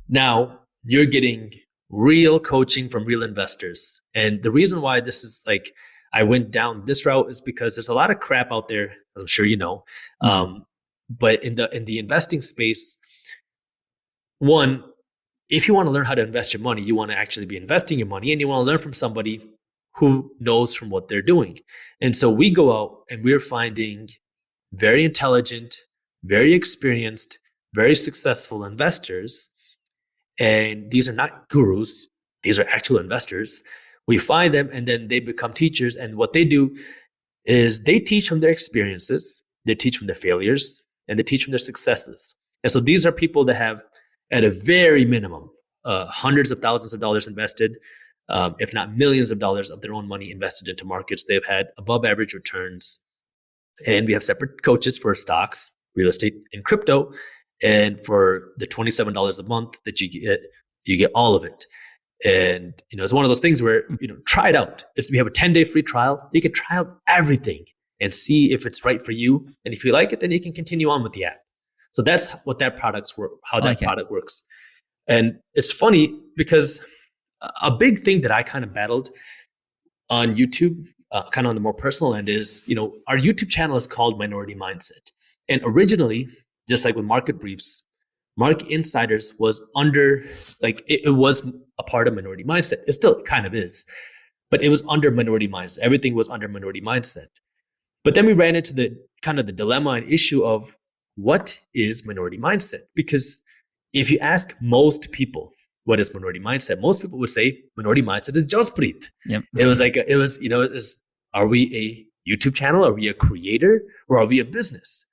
now you're getting real coaching from real investors. And the reason why this is I went down this route is because there's a lot of crap out there, I'm sure you know. But in the investing space, one, if you want to learn how to invest your money, you want to actually be investing your money, and you want to learn from somebody who knows from what they're doing. And so we go out and we're finding very intelligent, very experienced, very successful investors, and these are not gurus, these are actual investors. We find them and then they become teachers. And what they do is they teach from their experiences, they teach from their failures, and they teach from their successes. And so these are people that have, at a very minimum, hundreds of thousands of dollars invested, if not millions of dollars of their own money invested into markets. They've had above average returns. And we have separate coaches for stocks, real estate, and crypto. And for the $27 a month that you get all of it. And it's one of those things where try it out. We have a 10-day free trial. You can try out everything and see if it's right for you. And if you like it, then you can continue on with the app. So that's what that product works. And it's funny because a big thing that I kind of battled on YouTube, kind of on the more personal end, is our YouTube channel is called Minority Mindset. And originally, just like with Market Briefs, Market Insiders was under, it was a part of Minority Mindset. It still kind of is, but it was under Minority Mindset. Everything was under Minority Mindset. But then we ran into the dilemma and issue of what is Minority Mindset? Because if you ask most people, what is Minority Mindset? Most people would say Minority Mindset is Jaspreet.
Yep.
Are we a YouTube channel? Are we a creator? Or are we a business?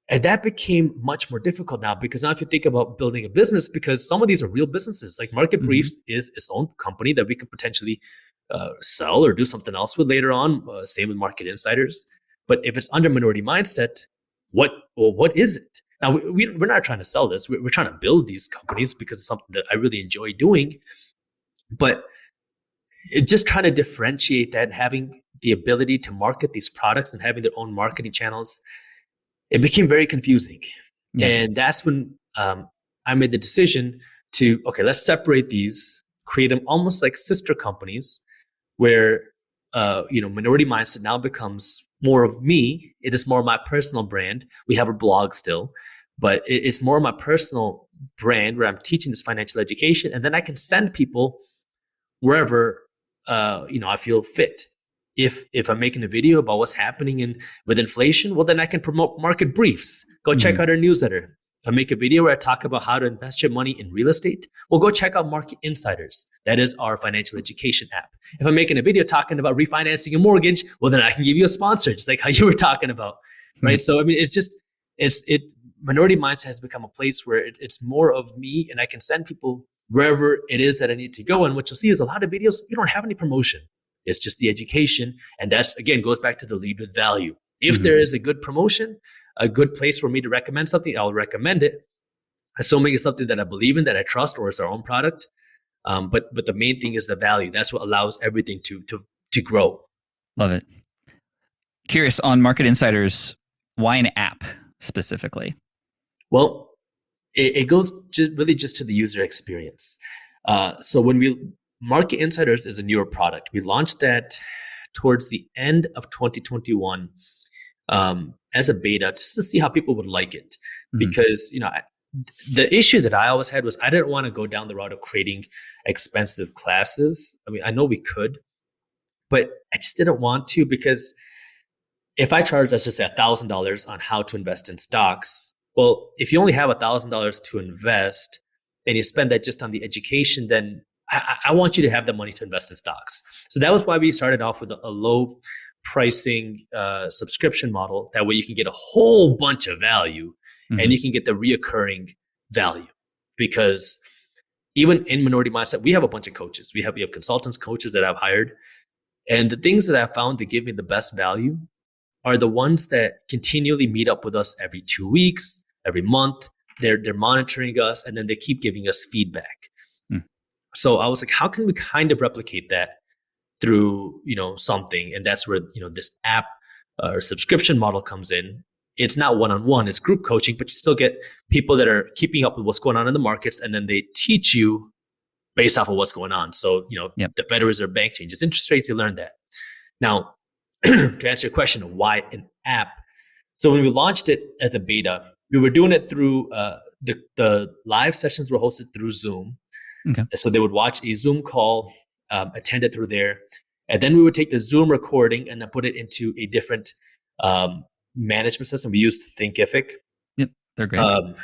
And that became much more difficult now, because now if you think about building a business, because some of these are real businesses, like Market Briefs is its own company that we could potentially sell or do something else with later on, same with Market Insiders. But if it's under Minority Mindset, what is it? Now, we're not trying to sell this. We're trying to build these companies because it's something that I really enjoy doing. But just trying to differentiate that and having the ability to market these products and having their own marketing channels, it became very confusing. Yeah. And that's when I made the decision to, let's separate these, create them almost like sister companies where, Minority Mindset now becomes more of me. It is more of my personal brand. We have a blog still, but it's more of my personal brand where I'm teaching this financial education. And then I can send people wherever, I feel fit. If I'm making a video about what's happening with inflation, well, then I can promote Market Briefs. Go check out our newsletter. If I make a video where I talk about how to invest your money in real estate, well, go check out Market Insiders. That is our financial education app. If I'm making a video talking about refinancing a mortgage, well, then I can give you a sponsor, just like how you were talking about, right? So, I mean, Minority Mindset has become a place where it's more of me, and I can send people wherever it is that I need to go. And what you'll see is a lot of videos, you don't have any promotion. It's just the education. And that's, again, goes back to the lead with value. If there is a good promotion, a good place for me to recommend something, I'll recommend it. Assuming it's something that I believe in, that I trust, or it's our own product. But the main thing is the value. That's what allows everything to grow.
Love it. Curious on Market Insiders, why an app specifically? Well,
it goes really just to the user experience. So Market Insiders is a newer product. We launched that towards the end of 2021 as a beta, just to see how people would like it. Because, the issue that I always had was I didn't want to go down the route of creating expensive classes. I mean, I know we could, but I just didn't want to, because if I charge, let's just say $1,000 on how to invest in stocks, well, if you only have $1,000 to invest and you spend that just on the education, then I want you to have the money to invest in stocks. So that was why we started off with a low pricing subscription model. That way you can get a whole bunch of value and you can get the reoccurring value. Because even in Minority Mindset, we have a bunch of coaches. We have consultants, coaches that I've hired. And the things that I've found that give me the best value are the ones that continually meet up with us every 2 weeks, every month. They're monitoring us, and then they keep giving us feedback. So I was like, how can we kind of replicate that through, something? And that's where, this app or subscription model comes in. It's not one-on-one, it's group coaching, but you still get people that are keeping up with what's going on in the markets, and then they teach you based off of what's going on. So, the Federal Reserve Bank changes interest rates, you learn that. Now, to answer your question of why an app. So when we launched it as a beta, we were doing it through the live sessions were hosted through Zoom. Okay. So they would watch a Zoom call, attend it through there. And then we would take the Zoom recording and then put it into a different management system. We used Thinkific.
Yep, they're great.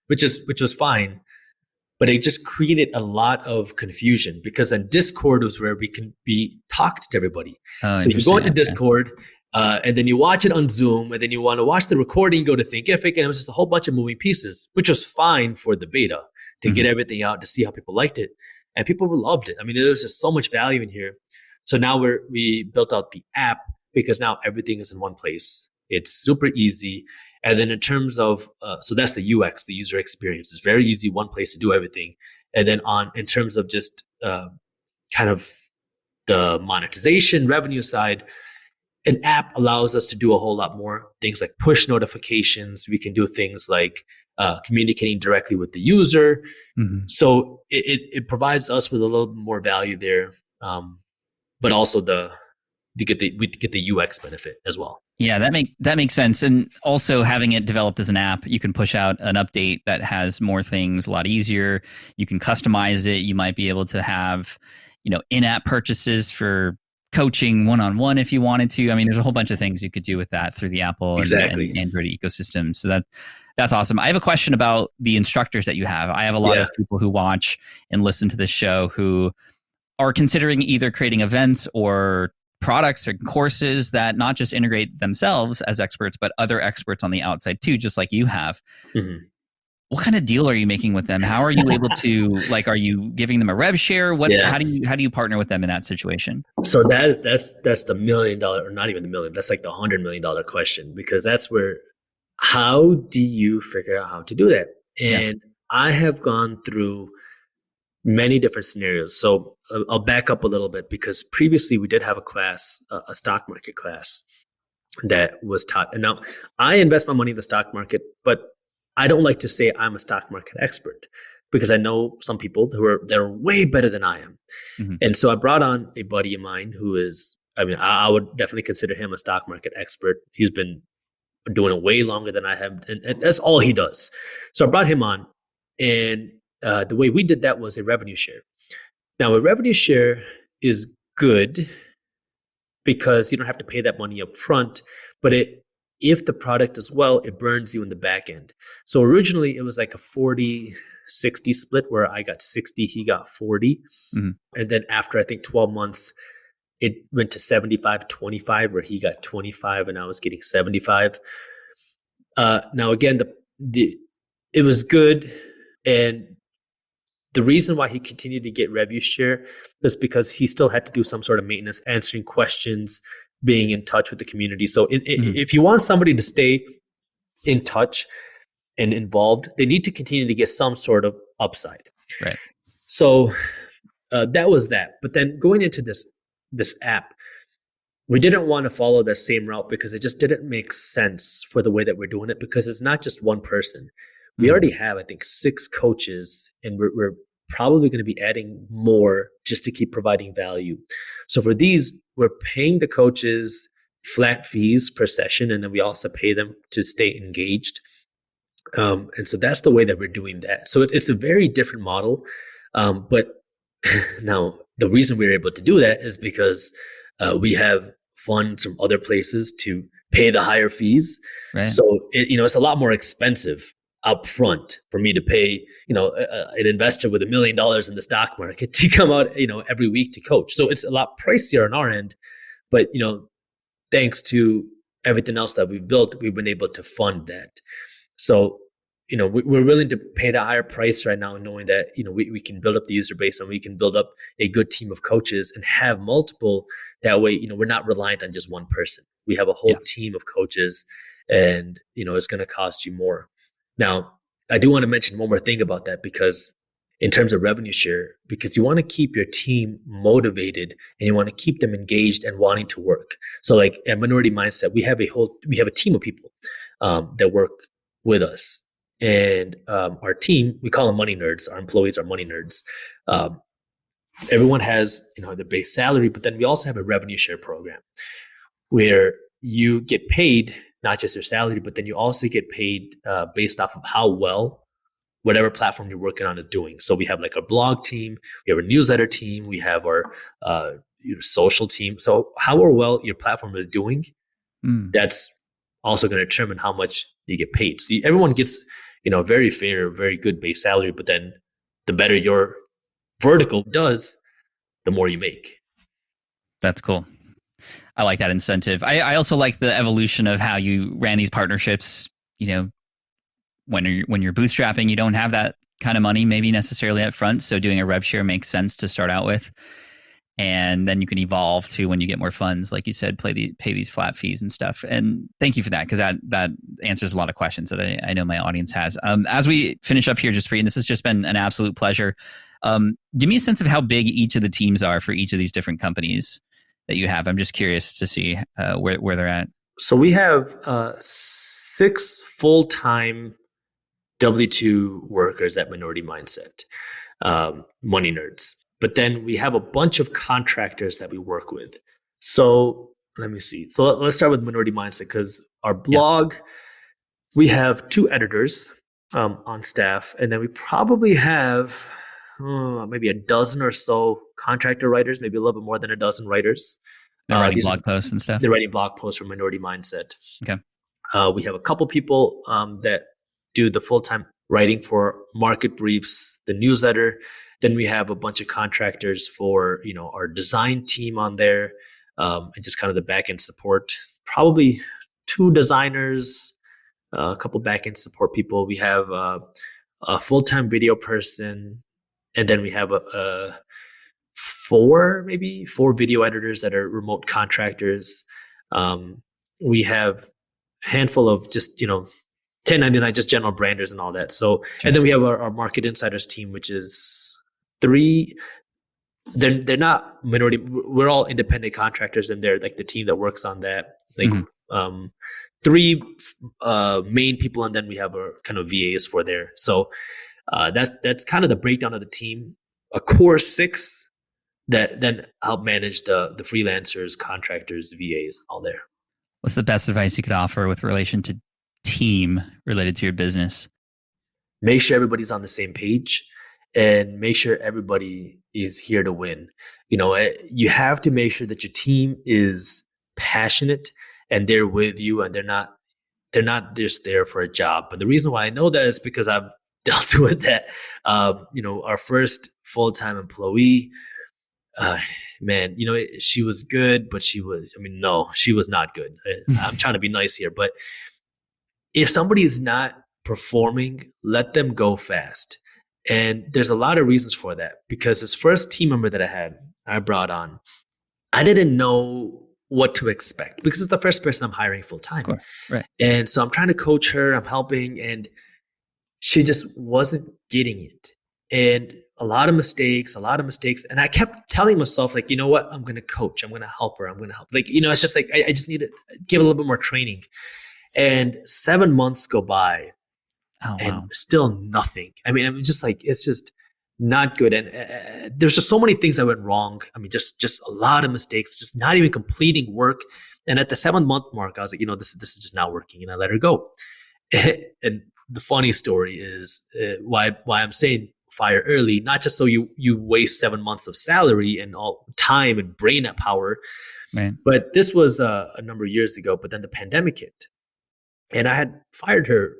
which was fine. But it just created a lot of confusion because then Discord was where we talked to everybody.
Oh,
So you go into
interesting. Okay.
Discord, and then you watch it on Zoom, and then you want to watch the recording, go to Thinkific, and it was just a whole bunch of moving pieces, which was fine for the beta to get everything out to see how people liked it, and people loved it. I mean, there was just so much value in here. So now we built out the app because now everything is in one place. It's super easy. And then in terms of, so that's the UX, the user experience. It's very easy, one place to do everything. And then in terms of just kind of the monetization revenue side, an app allows us to do a whole lot more things like push notifications. We can do things like communicating directly with the user. So it provides us with a little more value there, but also we get the UX benefit as well.
Yeah, that makes sense. And also having it developed as an app, you can push out an update that has more things a lot easier. You can customize it. You might be able to have, in-app purchases for coaching one-on-one if you wanted to. I mean, there's a whole bunch of things you could do with that through the Apple and Android ecosystem. So that's awesome. I have a question about the instructors that you have. I have a lot of people who watch and listen to this show who are considering either creating events or products or courses that not just integrate themselves as experts, but other experts on the outside too, just like you have. What kind of deal are you making with them? How are you able to, are you giving them a rev share? How do you partner with them in that situation?
So that's the $1 million, or not even the million, that's like the $100 million question, because that's where, how do you figure out how to do that? And I have gone through many different scenarios. So I'll back up a little bit, because previously we did have a class, a stock market class that was taught. And now I invest my money in the stock market, but I don't like to say I'm a stock market expert, because I know some people they're way better than I am. And so I brought on a buddy of mine who is, I would definitely consider him a stock market expert. He's been doing it way longer than I have, and that's all he does. So I brought him on, and the way we did that was a revenue share. Now, a revenue share is good because you don't have to pay that money up front, but if the product does well, it burns you in the back end. So originally it was like a 40-60 split where I got 60, he got 40. And then after I think 12 months, it went to 75-25 where he got 25 and I was getting 75. Now again, it was good. And the reason why he continued to get revenue share was because he still had to do some sort of maintenance, answering questions, being in touch with the community. So if you want somebody to stay in touch and involved, they need to continue to get some sort of upside.
Right.
So that was that. But then going into this app, we didn't want to follow the same route because it just didn't make sense for the way that we're doing it, because it's not just one person. We already have, I think, 6 coaches, and we're probably going to be adding more just to keep providing value. So for these, we're paying the coaches flat fees per session, and then we also pay them to stay engaged. And so that's the way that we're doing that. So it's a very different model. But now the reason we're able to do that is because we have funds from other places to pay the higher fees.
Right.
So it's a lot more expensive up front for me to pay, an investor with $1 million in the stock market to come out, every week to coach. So it's a lot pricier on our end, but, thanks to everything else that we've built, we've been able to fund that. So, we're willing to pay the higher price right now, knowing that, we can build up the user base and we can build up a good team of coaches and have multiple. That way, we're not reliant on just one person. We have a whole team of coaches, and, it's going to cost you more. Now, I do want to mention one more thing about that, because in terms of revenue share, because you want to keep your team motivated and you want to keep them engaged and wanting to work. So like at Minority Mindset, we have a team of people that work with us. And our team, we call them money nerds. Our employees are money nerds. Everyone has their base salary, but then we also have a revenue share program where you get paid not just your salary, but then you also get paid based off of how well whatever platform you're working on is doing. So we have like a blog team, we have a newsletter team, we have our social team. So how well your platform is doing, that's also going to determine how much you get paid. So everyone gets very fair, very good base salary. But then the better your vertical does, the more you make.
That's cool. I like that incentive. I also like the evolution of how you ran these partnerships. When you're bootstrapping, you don't have that kind of money maybe necessarily up front. So doing a rev share makes sense to start out with. And then you can evolve to when you get more funds, like you said, pay these flat fees and stuff. And thank you for that, because that answers a lot of questions that I know my audience has. As we finish up here, Jaspreet, and this has just been an absolute pleasure. Give me a sense of how big each of the teams are for each of these different companies that you have. I'm just curious to see where they're at.
So we have 6 full-time W-2 workers at Minority Mindset, money nerds. But then we have a bunch of contractors that we work with. So let me see. So let's start with Minority Mindset, because our blog, we have 2 editors on staff, and then we probably have maybe a dozen or so contractor writers, maybe a little bit more than a dozen writers.
They're writing blog posts and stuff?
They're writing blog posts for Minority Mindset.
Okay.
We have a couple people that do the full-time writing for Market Briefs, the newsletter. Then we have a bunch of contractors for, our design team on there, and just kind of the back-end support. Probably 2 designers, a couple back-end support people. We have a full-time video person, and then we have 4 video editors that are remote contractors. We have a handful of just, 1099, just general branders and all that. So, and then we have our market insiders team, which is 3. They're not minority. We're all independent contractors, and they're like the team that works on that. Like 3 main people, and then we have our kind of VAs for there. So that's kind of the breakdown of the team. A core 6 that then help manage the freelancers, contractors, VAs, all there.
What's the best advice you could offer with relation to team related to your business?
Make sure everybody's on the same page, and make sure everybody is here to win. You have to make sure that your team is passionate and they're with you, and they're not just there for a job. But the reason why I know that is because I've dealt with that. Our first full-time employee, man, she was good, but she was not good. I'm trying to be nice here, but if somebody is not performing, let them go fast. And there's a lot of reasons for that, because this first team member that I brought on, I didn't know what to expect, because it's the first person I'm hiring full time.
Right.
And so I'm trying to coach her, I'm helping, and she just wasn't getting it. And a lot of mistakes. And I kept telling myself, like, you know what? I'm going to coach. I'm going to help her. I'm going to help. Like, it's just like, I just need to give a little bit more training. And 7 months go by.
Oh,
and
wow.
Still nothing. I mean, I'm just like, it's just not good. And there's just so many things that went wrong. I mean, just a lot of mistakes, just not even completing work. And at the 7th month mark, I was like, this is just not working. And I let her go. And the funny story is why I'm saying fire early, not just so you waste 7 months of salary and all time and brain power.
Man.
But this was a number of years ago, but then the pandemic hit. And I had fired her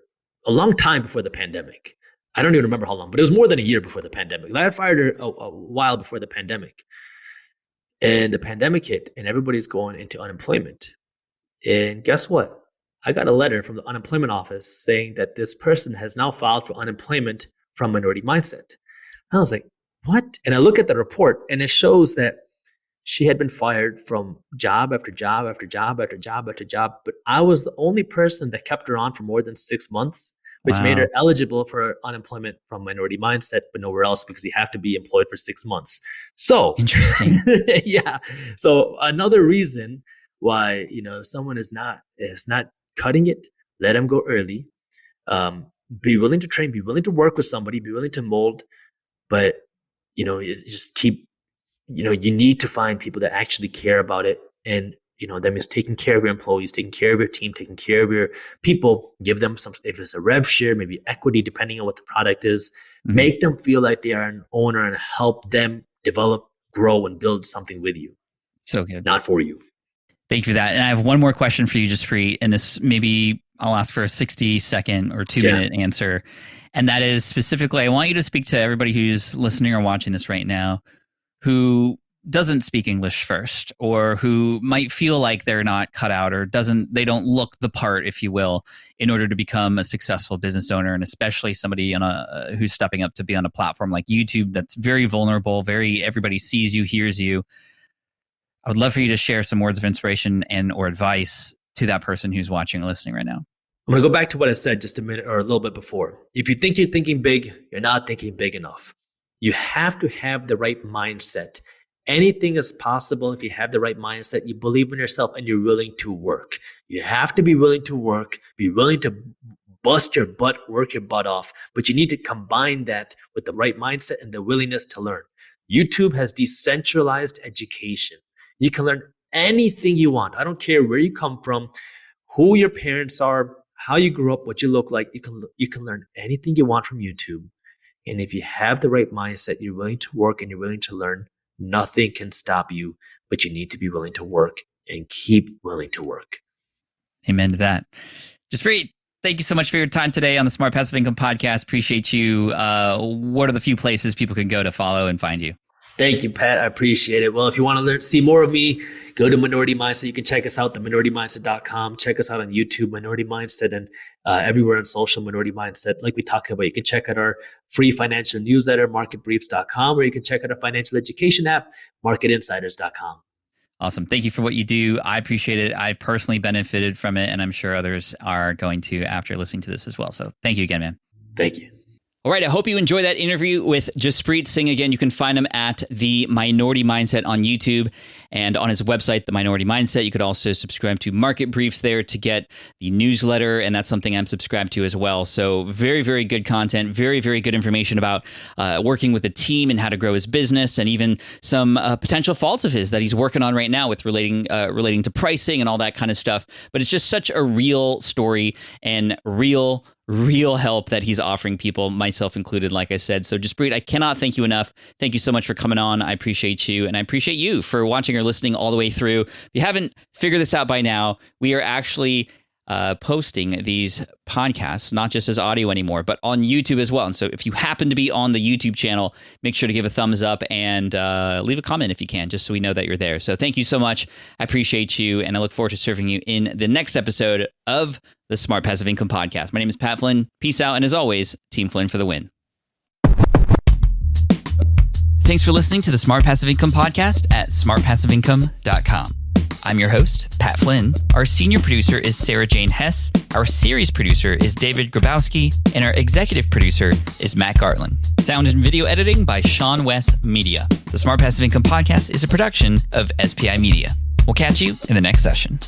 a long time before the pandemic. I don't even remember how long, but it was more than a year before the pandemic. I had fired her a while before the pandemic. And the pandemic hit, and everybody's going into unemployment. And guess what? I got a letter from the unemployment office saying that this person has now filed for unemployment from Minority Mindset. I was like, what? And I look at the report, and it shows that she had been fired from job after job after job after job after job. But I was the only person that kept her on for more than 6 months, which made her eligible for unemployment from Minority Mindset, but nowhere else, because you have to be employed for 6 months. So
interesting.
Yeah. So another reason why, someone is not cutting it, let them go early. Be willing to train, be willing to work with somebody, be willing to mold, but, just keep, you need to find people that actually care about it. And, that means taking care of your employees, taking care of your team, taking care of your people, give them some, if it's a rev share, maybe equity, depending on what the product is, make them feel like they are an owner, and help them develop, grow, and build something with you.
So good.
Not for you.
Thank you for that. And I have one more question for you, Jaspreet, and this maybe I'll ask for a 60-second or 2-minute answer. And that is specifically, I want you to speak to everybody who's listening or watching this right now who doesn't speak English first, or who might feel like they're not cut out, or they don't look the part, if you will, in order to become a successful business owner, and especially somebody who's stepping up to be on a platform like YouTube that's very vulnerable, everybody sees you, hears you. I would love for you to share some words of inspiration and or advice to that person who's watching or listening right now.
I'm going to go back to what I said just a minute or a little bit before. If you think you're thinking big, you're not thinking big enough. You have to have the right mindset. Anything is possible if you have the right mindset, you believe in yourself, and you're willing to work. You have to be willing to work, be willing to bust your butt, work your butt off, but you need to combine that with the right mindset and the willingness to learn. YouTube has decentralized education. You can learn anything you want. I don't care where you come from, who your parents are, how you grew up, what you look like. You can learn anything you want from YouTube. And if you have the right mindset, you're willing to work and you're willing to learn, nothing can stop you, but you need to be willing to work and keep willing to work.
Amen to that. Jaspreet, thank you so much for your time today on the Smart Passive Income Podcast. Appreciate you. What are the few places people can go to follow and find you?
Thank you, Pat. I appreciate it. Well, if you want to see more of me, go to Minority Mindset. You can check us out, theminoritymindset.com. Check us out on YouTube, Minority Mindset, and everywhere on social, Minority Mindset. Like we talked about, you can check out our free financial newsletter, marketbriefs.com, or you can check out our financial education app, marketinsiders.com.
Awesome. Thank you for what you do. I appreciate it. I've personally benefited from it, and I'm sure others are going to after listening to this as well. So thank you again, man.
Thank you.
All right, I hope you enjoyed that interview with Jaspreet Singh. Again, you can find him at The Minority Mindset on YouTube and on his website, The Minority Mindset. You could also subscribe to Market Briefs there to get the newsletter, and that's something I'm subscribed to as well. So very, very good content, very, very good information about working with a team and how to grow his business, and even some potential faults of his that he's working on right now with relating to pricing and all that kind of stuff. But it's just such a real story and real help that he's offering people, myself included, like I said. So Jaspreet, I cannot thank you enough. Thank you so much for coming on. I appreciate you, and I appreciate you for watching or listening all the way through. If you haven't figured this out by now, we are actually posting these podcasts, not just as audio anymore, but on YouTube as well. And so if you happen to be on the YouTube channel, make sure to give a thumbs up and leave a comment if you can, just so we know that you're there. So thank you so much. I appreciate you, and I look forward to serving you in the next episode of the Smart Passive Income Podcast. My name is Pat Flynn. Peace out, and as always, Team Flynn for the win. Thanks for listening to the Smart Passive Income Podcast at smartpassiveincome.com. I'm your host, Pat Flynn. Our senior producer is Sarah Jane Hess. Our series producer is David Grabowski. And our executive producer is Matt Gartland. Sound and video editing by Sean West Media. The Smart Passive Income Podcast is a production of SPI Media. We'll catch you in the next session.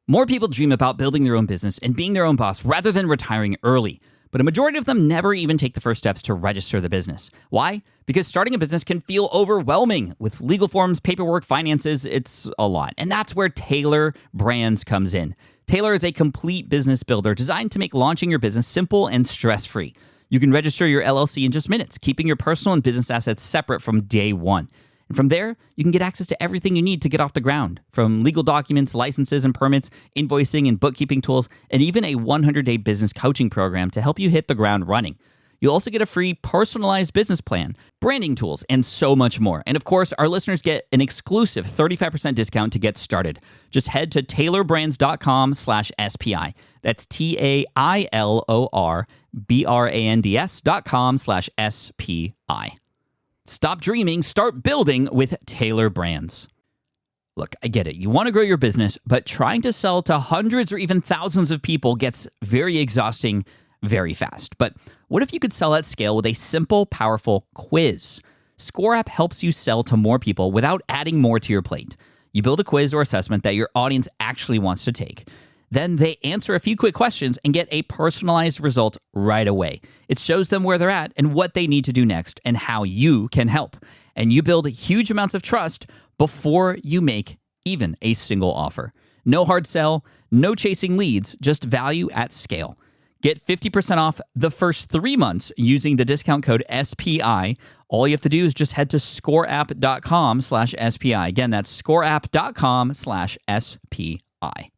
More people dream about building their own business and being their own boss rather than retiring early. But a majority of them never even take the first steps to register the business. Why? Because starting a business can feel overwhelming. With legal forms, paperwork, finances, it's a lot. And that's where Taylor Brands comes in. Taylor is a complete business builder designed to make launching your business simple and stress-free. You can register your LLC in just minutes, keeping your personal and business assets separate from day one. And from there, you can get access to everything you need to get off the ground, from legal documents, licenses and permits, invoicing and bookkeeping tools, and even a 100-day business coaching program to help you hit the ground running. You'll also get a free personalized business plan, branding tools, and so much more. And of course, our listeners get an exclusive 35% discount to get started. Just head to taylorBrands.com/SPI. That's TaylorBrands.com/SPI. Stop dreaming, start building with Taylor Brands. Look, I get it. You want to grow your business, but trying to sell to hundreds or even thousands of people gets very exhausting very fast. But what if you could sell at scale with a simple, powerful quiz? ScoreApp helps you sell to more people without adding more to your plate. You build a quiz or assessment that your audience actually wants to take. Then they answer a few quick questions and get a personalized result right away. It shows them where they're at and what they need to do next and how you can help. And you build huge amounts of trust before you make even a single offer. No hard sell, no chasing leads, just value at scale. Get 50% off the first 3 months using the discount code SPI. All you have to do is just head to scoreapp.com/SPI. Again, that's scoreapp.com/SPI.